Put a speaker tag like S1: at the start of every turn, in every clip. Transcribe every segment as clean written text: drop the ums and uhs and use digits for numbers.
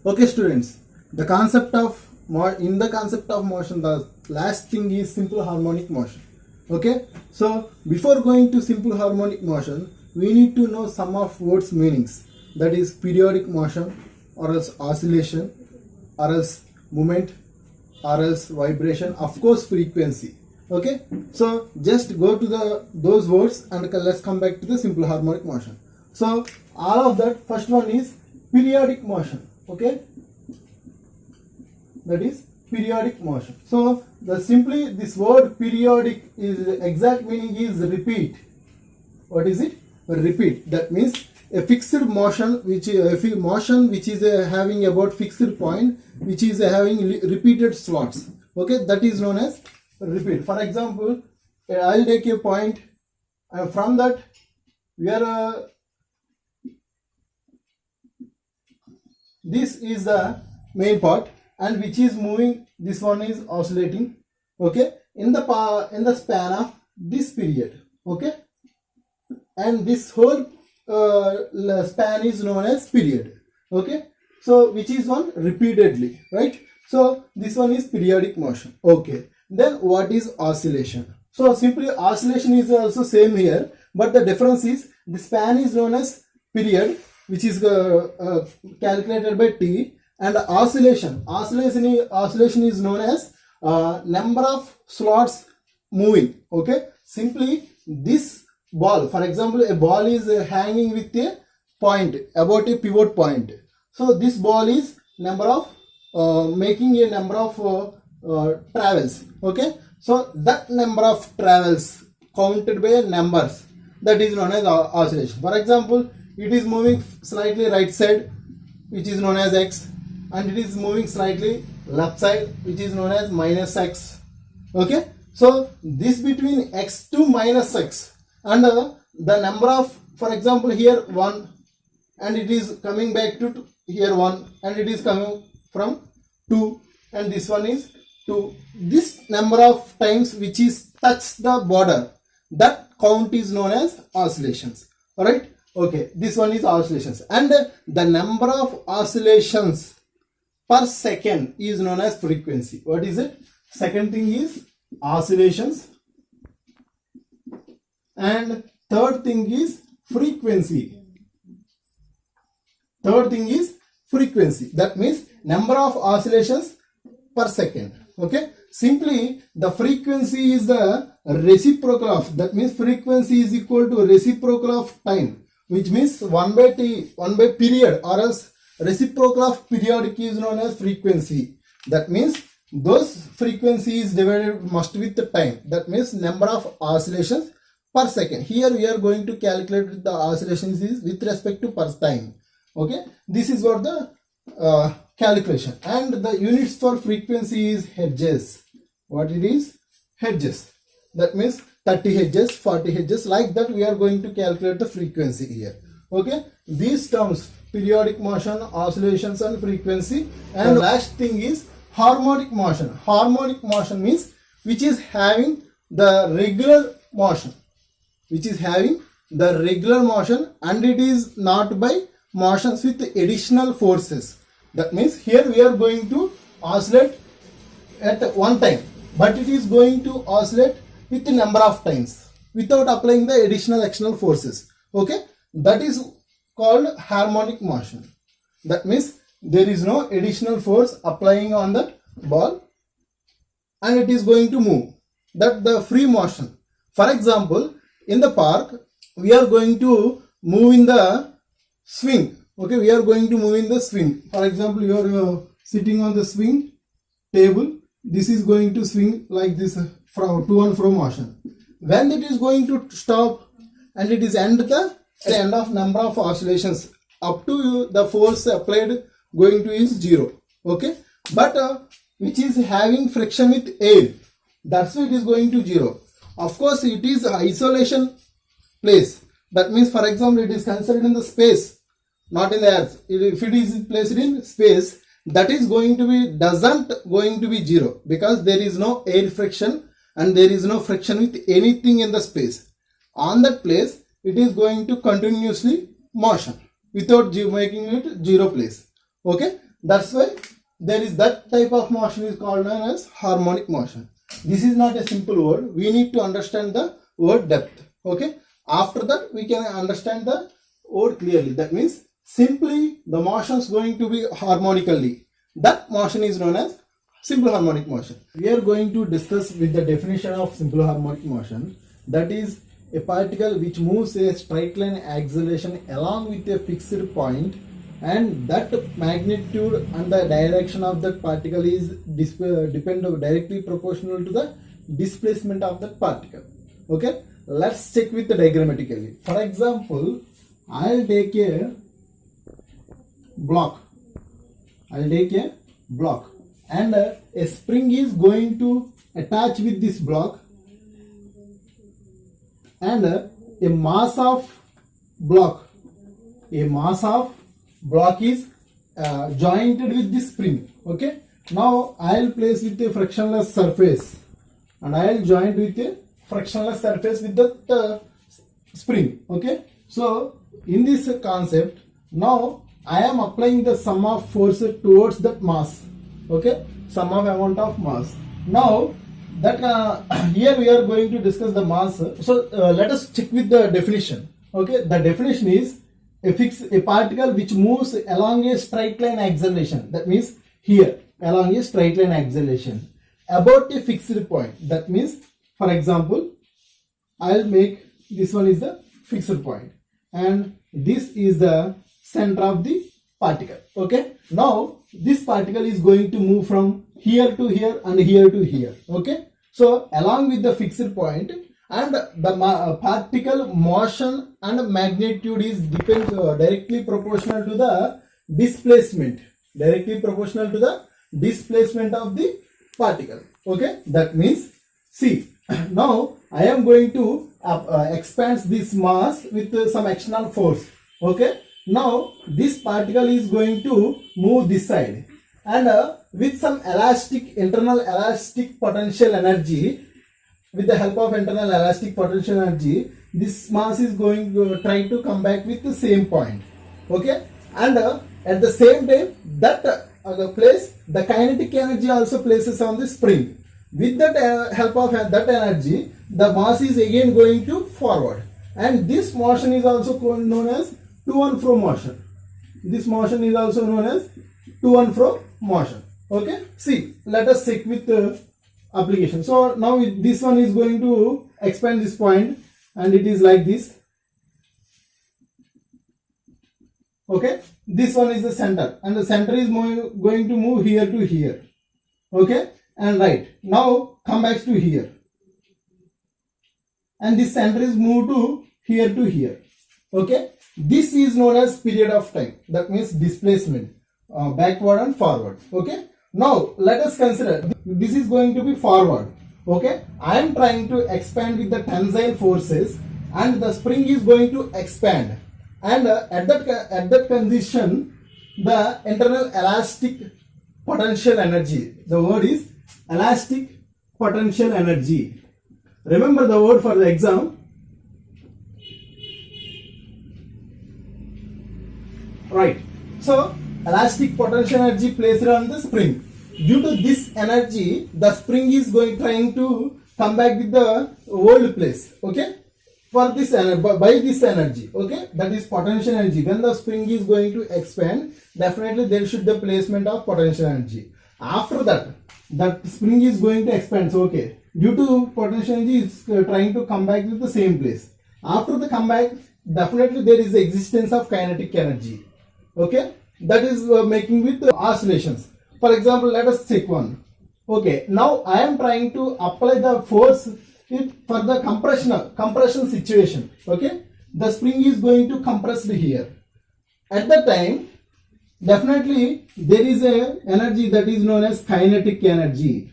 S1: Okay, students. In the concept of motion, the last thing is simple harmonic motion. Okay. So before going to simple harmonic motion, we need to know some of words meanings. That is periodic motion, or else oscillation, or else movement, or else vibration. Of course, frequency. Okay. So just go to those words and let's come back to the simple harmonic motion. So all of that. First one is periodic motion. Okay, that is periodic motion. So simply this word periodic is exact meaning is repeat. What is it? Repeat. That means a fixed motion which is having about fixed point, which is having repeated slots. Okay, that is known as repeat. For example, I'll take a point, and from that we are this is the main part, and which is moving. This one is oscillating. Okay, in the span of this period. Okay, and this whole span is known as period. Okay, so which is one repeatedly, right? So this one is periodic motion. Okay, then what is oscillation? So simply oscillation is also same here, but the difference is the span is known as period, which is calculated by t, and oscillation is known as number of slots moving. Okay, simply this ball, for example, a ball is hanging with a point about a pivot point. So this ball is number of making a number of travels. Okay, so that number of travels counted by numbers, that is known as oscillation. For example, it is moving slightly right side, which is known as x, and it is moving slightly left side, which is known as minus x. Okay, so this between x to minus x, and the number of, for example, here 1, and it is coming back to here 1, and it is coming from 2, and this one is 2. This number of times which is touch the border, that count is known as oscillations. All right. Okay, this one is oscillations, and the number of oscillations per second is known as frequency. What is it? Second thing is oscillations, and third thing is frequency. Third thing is frequency. That means number of oscillations per second. Okay, simply the frequency is the reciprocal of, that means frequency is equal to reciprocal of time, which means 1 by t, 1 by period, or else reciprocal of periodic is known as frequency. That means those frequency is divided must with the time. That means number of oscillations per second. Here we are going to calculate the oscillations is with respect to per time. Okay, this is what the calculation, and the units for frequency is hertz. What it is? Hertz. That means 30 hertz, 40 hertz, like that we are going to calculate the frequency here. Okay, these terms, periodic motion, oscillations, and frequency. And last thing is harmonic motion. Harmonic motion means which is having the regular motion, and it is not by motions with additional forces. That means here we are going to oscillate at one time, but it is going to oscillate with a number of times without applying the additional external forces. Okay, that is called harmonic motion. That means there is no additional force applying on that ball, and it is going to move. That the free motion. For example, in the park we are going to move in the swing. Okay, we are going to move in the swing. For example, you are sitting on the swing table. This is going to swing like this from to and fro motion. When it is going to stop, and it is end the end of number of oscillations up to the force applied going to is 0. Okay, but which is having friction with air, that's why it is going to 0. Of course, it is isolation place. That means, for example, it is considered in the space, not in the earth. If it is placed in space, that is going to be doesn't going to be 0, because there is no air friction and there is no friction with anything in the space. On that place, it is going to continuously motion without making it 0 place. Okay, That's why there is that type of motion is called known as harmonic motion. This is not a simple word. We need to understand the word depth. Okay. After that, we can understand the word clearly. That means simply the motion is going to be harmonically. That motion is known as simple harmonic motion. We are going to discuss with the definition of simple harmonic motion. That is a particle which moves a straight line acceleration along with a fixed point, and that magnitude and the direction of that particle is depend directly proportional to the displacement of that particle. Okay, let's check with the diagrammatically. For example, I'll take a block. And a spring is going to attach with this block, and a mass of block is jointed with this spring. Okay, now I'll place with a frictionless surface, and I'll join with a frictionless surface with the spring. Okay, so in this concept, now I am applying the sum of force towards that mass. Okay, sum of amount of mass. Now that here we are going to discuss the mass. So let us check with the definition. Okay, the definition is a particle which moves along a straight line acceleration. That means here along a straight line acceleration about a fixed point. That means, for example, I'll make this one is the fixed point, and this is the center of the particle. Okay, now this particle is going to move from here to here and here to here. Okay, so along with the fixed point, and the particle motion and magnitude is directly proportional to the displacement. Of the particle. Okay, that means, see, now I am going to expand this mass with some external force. Okay, now this particle is going to move this side, and with some internal elastic potential energy, with the help of internal elastic potential energy, this mass is going to try to come back with the same point. Okay, and at the same time, that place, the kinetic energy also places on the spring. With that help of that energy, the mass is again going to forward, and this motion is also known as to and fro motion. This motion is also known as to and fro motion. Okay, see, let us check with the application. So now this one is going to expand this point, and it is like this. Okay, this one is the center, and the center is going to move here to here. Okay, and right now come back to here, and this center is moved to here. Okay, this is known as period of time. That means displacement, backward and forward. Okay, now let us consider this is going to be forward. Okay, I am trying to expand with the tensile forces, and the spring is going to expand, and at that condition, the internal elastic potential energy, the word is elastic potential energy. Remember the word for the exam. Right, so elastic potential energy placed on the spring. Due to this energy, the spring is trying to come back with the old place. Okay, for this by this energy. Okay, that is potential energy. When the spring is going to expand, definitely there should be the placement of potential energy. After that, that spring is going to expand. So okay, due to potential energy, it's trying to come back with the same place. After the comeback, definitely there is the existence of kinetic energy. Okay, that is making with oscillations. For example, let us check one. Okay, now I am trying to apply the force for the compression situation. Okay, the spring is going to compress here. At that time, definitely there is a energy that is known as kinetic energy.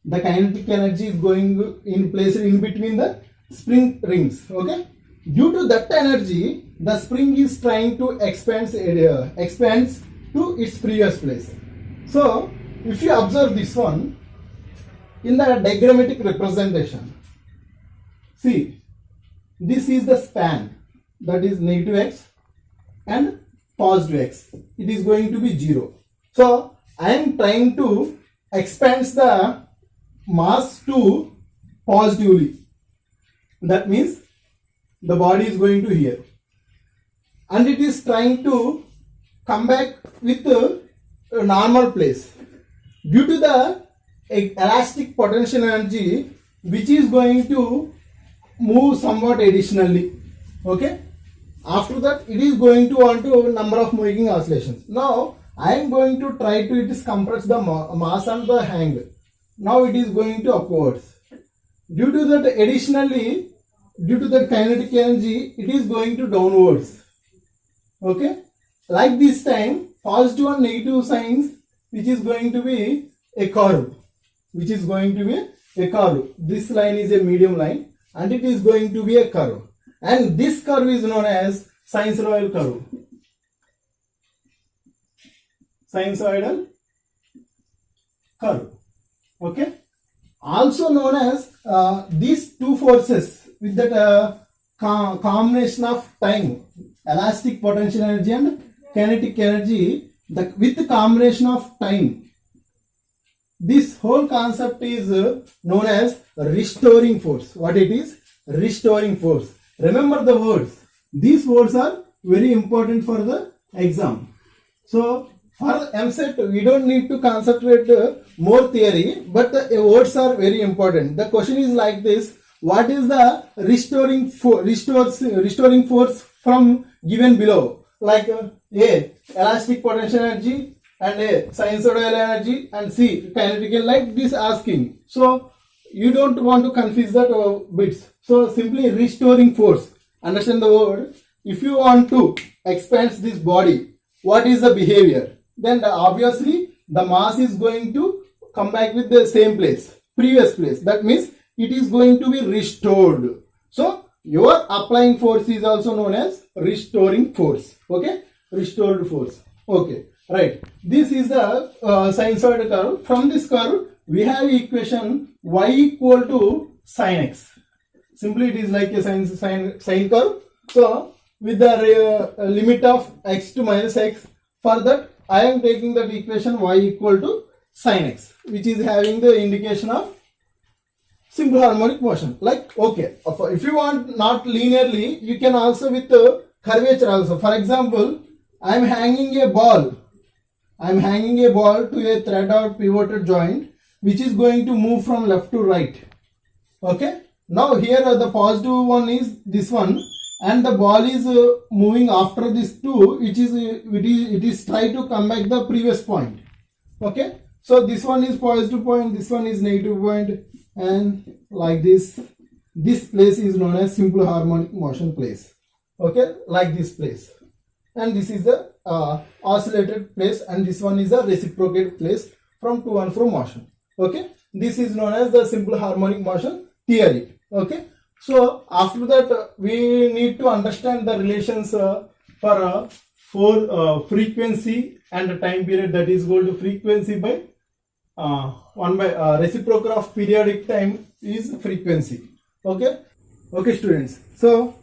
S1: The kinetic energy is going in place in between the spring rings. Okay, due to that energy, the spring is trying to expands to its previous place. So if you observe this one in the diagrammatic representation, see, this is the span, that is negative x and positive x. It is going to be 0. So I am trying to expand the mass to positively. That means the body is going to here, and it is trying to come back with a normal place due to the elastic potential energy, which is going to move somewhat additionally. Okay, after that it is going to want to number of moving oscillations. Now I am going to try to compress the mass and the hang. Now it is going to upwards. Due to that additionally, due to the kinetic energy, it is going to downwards. Okay, like this time positive and negative signs, which is going to be a curve, which is going to be a curve. This line is a medium line and it is going to be a curve, and this curve is known as sinusoidal curve. Sinusoidal curve. Okay, also known as these two forces with that combination of time, elastic potential energy and kinetic energy, with the combination of time, this whole concept is known as restoring force. What it is? Restoring force. Remember the words. These words are very important for the exam. So for MSET, we don't need to concentrate more theory, but the words are very important. The question is like this: what is the restoring force from given below? Like A, elastic potential energy, and A, sinusoidal energy, and C, kinetic, like this asking. So you don't want to confuse that bits. So simply restoring force. Understand the word. If you want to expand this body, what is the behavior? Then obviously the mass is going to come back with the same place, previous place. That means it is going to be restored. So your applying force is also known as restoring force. Okay, restored force. Okay, right. This is the sinusoidal curve. From this curve, we have equation y equal to sin x. Simply it is like a sine curve. So with the limit of x to minus x, for that I am taking that equation y equal to sin x, which is having the indication of simple harmonic motion. Like, okay, if you want not linearly, you can also with curvature also. For example, I am hanging a ball. I am hanging a ball to a thread or pivoted joint, which is going to move from left to right. Okay. Now here the positive one is this one, and the ball is moving after this two, which is it is try to come back the previous point. Okay. So this one is positive point, this one is negative point, and like this. This place is known as simple harmonic motion place. Okay, like this place, and this is the oscillated place, and this one is the reciprocated place from to and fro motion. Okay, this is known as the simple harmonic motion theory. Okay, so after that we need to understand the relations for frequency and time period, that is equal to frequency by 1 by reciprocal of periodic time is frequency. Okay, okay students. So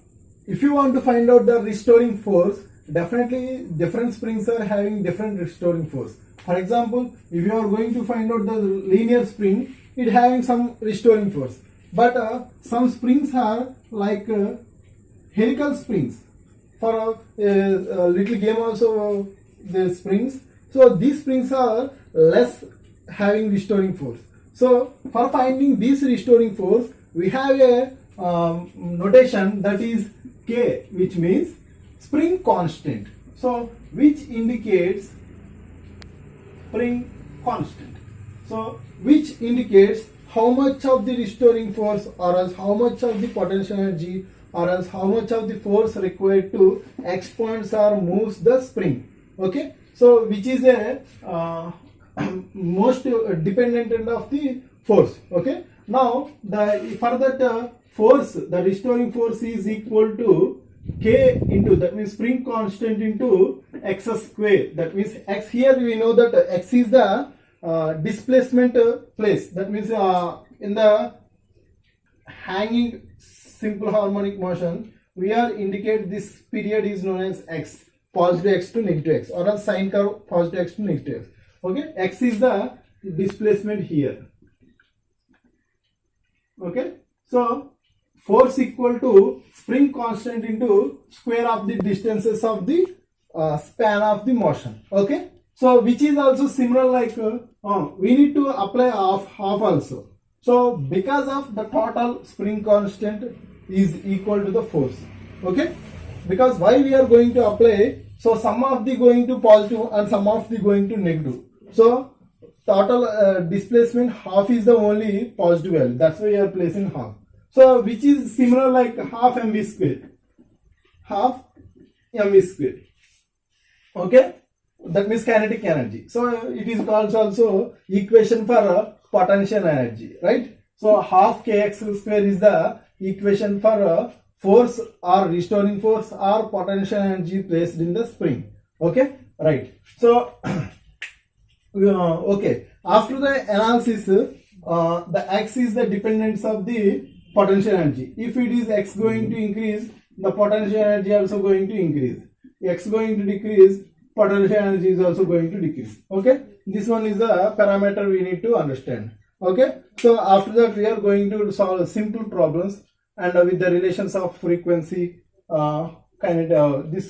S1: if you want to find out the restoring force, definitely different springs are having different restoring force. For example, if you are going to find out the linear spring, it having some restoring force. But some springs are like helical springs. For a little game also the springs. So these springs are less having restoring force. So for finding this restoring force, we have a notation that is K, which means spring constant. So which indicates spring constant. So which indicates how much of the restoring force, or else how much of the potential energy, or else how much of the force required to expand or moves the spring. Okay, so which is a most dependent end of the force. Okay, now the for that force, the restoring force is equal to K into, that means spring constant into x square. That means x, here we know that x is the displacement place. That means in the hanging simple harmonic motion, we are indicate this period is known as x, positive x to negative x, or a sine curve positive x to negative x. Okay, x is the displacement here. Okay, so force equal to spring constant into square of the distances of the span of the motion. Okay, so which is also similar like we need to apply half also. So because of the total spring constant is equal to the force. Okay, because why we are going to apply, so some of the going to positive and some of the going to negative. So total displacement half is the only positive value, that's why we are placing half. So which is similar like half mv square, half mv square. Okay, that means kinetic energy. So it is called also equation for potential energy, right? So half kx square is the equation for force or restoring force or potential energy placed in the spring. Okay, right. So okay, after the analysis, the x is the dependence of the potential energy. If it is x going to increase, the potential energy also going to increase. X going to decrease, potential energy is also going to decrease. Okay, this one is the parameter we need to understand. Okay, so after that we are going to solve simple problems and with the relations of frequency, this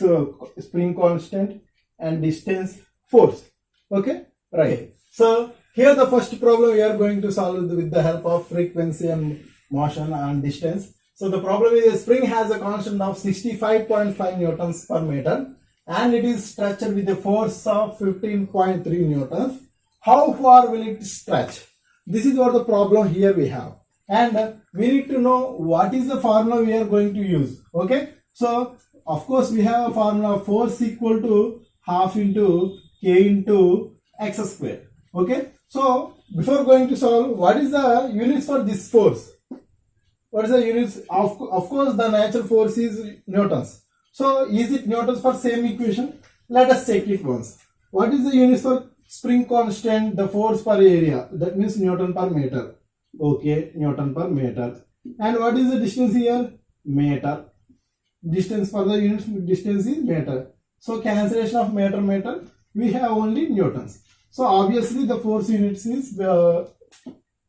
S1: spring constant and distance, force. Okay, right. So here the first problem we are going to solve with the help of frequency and motion and distance. So the problem is a spring has a constant of 65.5 newtons per meter and it is stretched with a force of 15.3 newtons. How far will it stretch? This is what the problem here we have, and we need to know what is the formula we are going to use. Okay, so of course we have a formula, force equal to half into k into x square. Okay, so before going to solve, what is the units for this force? What is the units? Of course the natural force is newtons. So is it newtons for same equation? Let us check it once. What is the units for spring constant, the force per area? That means Newton per meter. Okay, Newton per meter. And what is the distance here? Meter. Distance for the units, distance is meter. So cancellation of meter, meter, we have only newtons. So obviously the force units is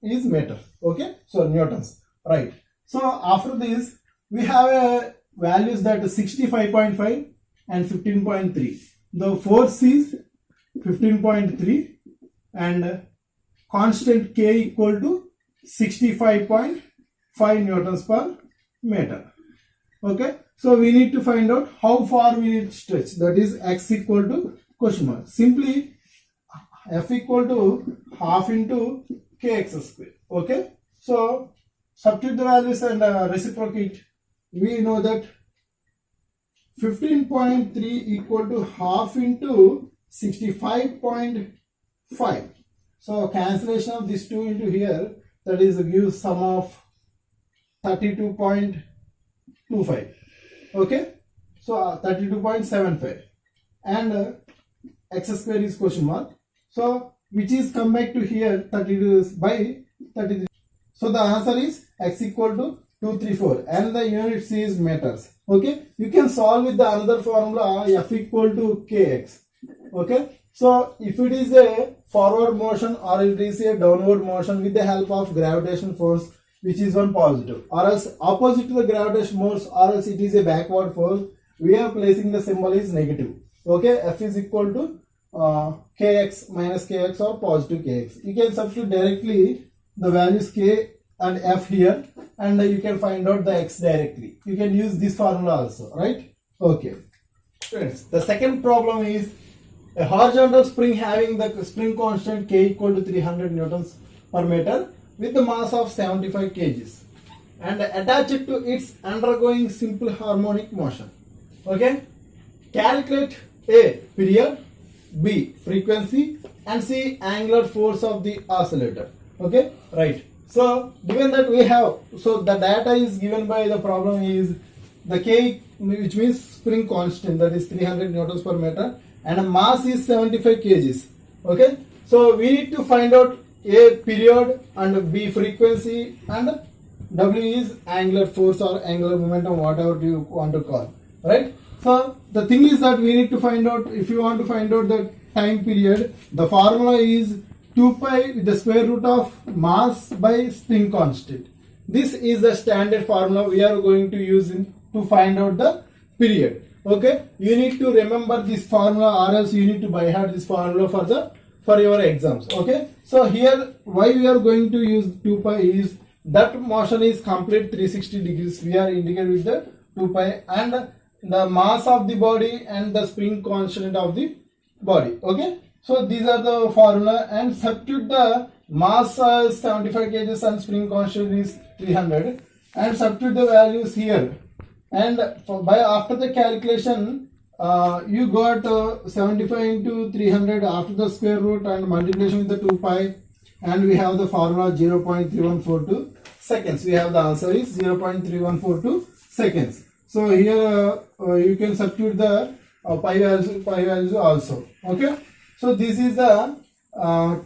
S1: meter. Okay, so newtons, right. So after this we have values that 65.5 and 15.3. The force is 15.3 and constant k equal to 65.5 newtons per meter. Okay, so we need to find out how far we need to stretch, that is x equal to question mark. Simply f equal to half into kx square. Okay, so substitute the values and reciprocate. We know that 15.3 equal to half into 65.5. So cancellation of this 2 into here, that is gives sum of 32.25. Okay, so 32.75 and x square is question mark. So which is come back to here 32 by 33. So the answer is x equal to 234 and the units is meters. Okay, you can solve with the another formula f equal to kx. Okay, so if it is a forward motion or it is a downward motion with the help of gravitational force, which is one positive, or else opposite to the gravitational force, or else it is a backward force, we are placing the symbol is negative. Okay, f is equal to kx minus kx or positive kx. You can substitute directly the values k and f here and you can find out the x directly. You can use this formula also, right? Okay. Friends, the second problem is a horizontal spring having the spring constant k equal to 300 newtons per meter with the mass of 75 kgs and attached to its undergoing simple harmonic motion. Okay, calculate A, period, B, frequency, and C, angular force of the oscillator. Okay, right. So given that we have, so the data is given by the problem is the k, which means spring constant, that is 300 newtons per meter, and a mass is 75 kgs. Okay, so we need to find out A, period, and B, frequency, and W is angular force or angular momentum, whatever you want to call, right? So the thing is that we need to find out, if you want to find out that time period, the formula is 2 pi with the square root of mass by spring constant. This is the standard formula we are going to use to find out the period. Okay, you need to remember this formula, or else you need to by heart this formula for your exams. Okay, so here why we are going to use 2 pi is that motion is complete 360 degrees. We are indicated with the 2 pi, and the mass of the body and the spring constant of the body. Okay, so these are the formula, and substitute the mass is 75 kg and spring constant is 300, and substitute the values here, and by after the calculation you got 75 into 300 after the square root and multiplication with the 2 pi, and we have the formula 0.3142 seconds. We have the answer is 0.3142 seconds. So here you can substitute the pi values also. Okay, so this is the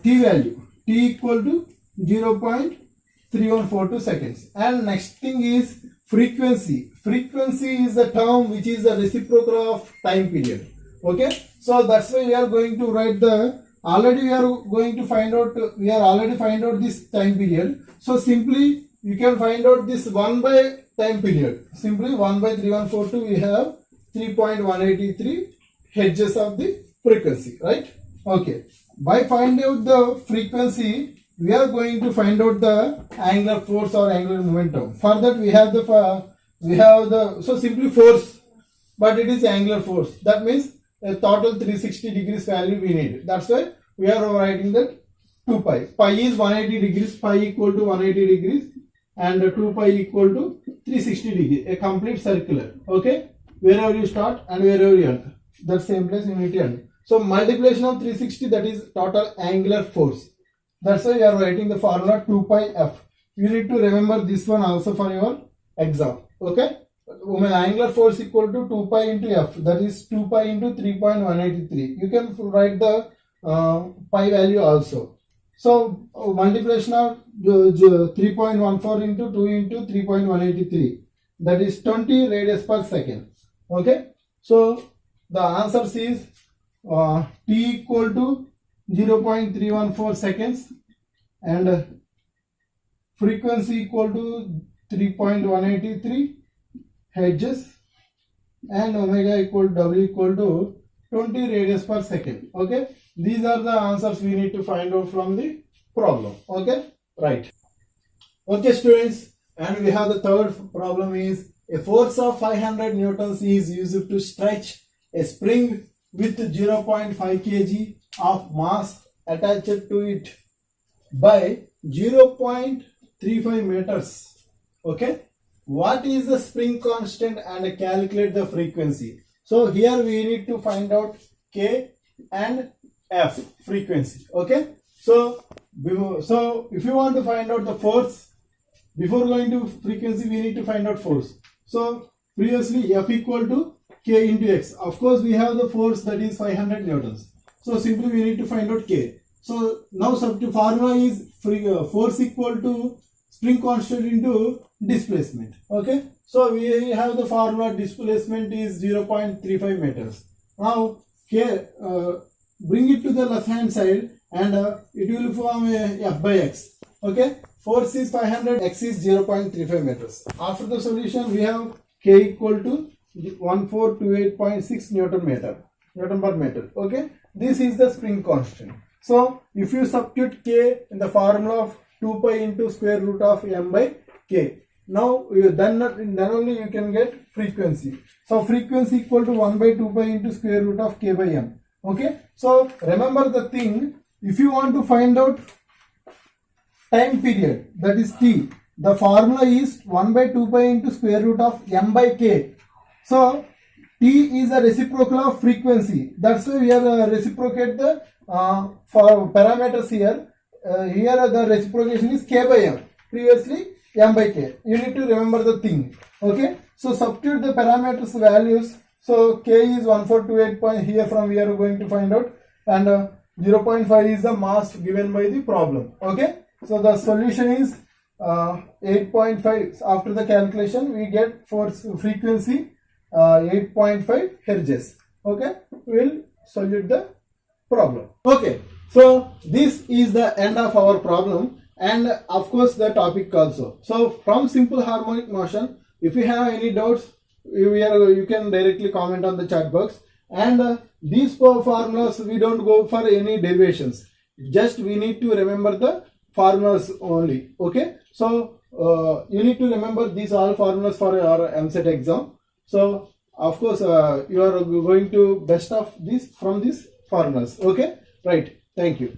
S1: t value, t equal to 0.3142 seconds. And next thing is frequency. Frequency is the term which is the reciprocal of time period. Okay, so that's why we are going to write the, already we are going to find out, we are already find out this time period. So simply you can find out this 1 by time period. Simply 1 by 3142 we have 3.183 hertz of the frequency, right? Okay, by finding out the frequency we are going to find out the angular force or angular momentum. For that we have the so simply force, but it is angular force. That means a total 360 degrees value we need. That's why we are writing that 2 pi. Pi is 180 degrees, pi equal to 180 degrees, and 2 pi equal to 360 degrees, a complete circular. Okay, wherever you start and wherever you end, that same place you need to end. So multiplication of 360, that is total angular force. That's why you are writing the formula 2 pi f. You need to remember this one also for your exam. Okay, angular force equal to 2 pi into f, that is 2 pi into 3.183. You can write the pi value also. So multiplication of 3.14 into 2 into 3.183, that is 20 radians per second. Okay, so the answer is t equal to 0.314 seconds, and frequency equal to 3.183 hertz, and omega equal to w equal to 20 radians per second. Okay, these are the answers we need to find out from the problem. Okay, right. Okay students, and we have the third problem is a force of 500 newtons is used to stretch a spring with 0.5 kg of mass attached to it by 0.35 meters. Okay, what is the spring constant and calculate the frequency. So here we need to find out k and f frequency. Okay, so if you want to find out the force, before going to frequency we need to find out force. So previously f equal to k into x. Of course we have the force, that is 500 newtons. So simply we need to find out k. So now substitute formula is force equal to spring constant into displacement. Okay, so we have the formula displacement is 0.35 meters. Now k, bring it to the left hand side, and it will form a f by x. Okay, force is 500, x is 0.35 meters. After the solution we have k equal to 1428.6 Newton per meter. Okay, this is the spring constant. So if you substitute k in the formula of 2 pi into square root of m by k, now then only you can get frequency. So frequency equal to 1 by 2 pi into square root of k by m. Okay, so remember the thing, if you want to find out time period, that is t, the formula is 1 by 2 pi into square root of m by k. So t is a reciprocal of frequency. That's why we are reciprocate the for parameters here. Here the reciprocation is k by m. Previously m by k. You need to remember the thing. Okay. So substitute the parameters values. So k is 1428. Here from we are going to find out, and 0.5 is the mass given by the problem. Okay. So the solution is 8.5. After the calculation we get for frequency 8.5 hertz. Okay, we will solve the problem. Okay, so this is the end of our problem, and of course the topic also. So from simple harmonic motion, if you have any doubts, you can directly comment on the chat box. And these formulas, we don't go for any derivations, just we need to remember the formulas only. Okay, so you need to remember these all formulas for your MCET exam. So of course you are going to best of this from these formulas. Okay, right, thank you.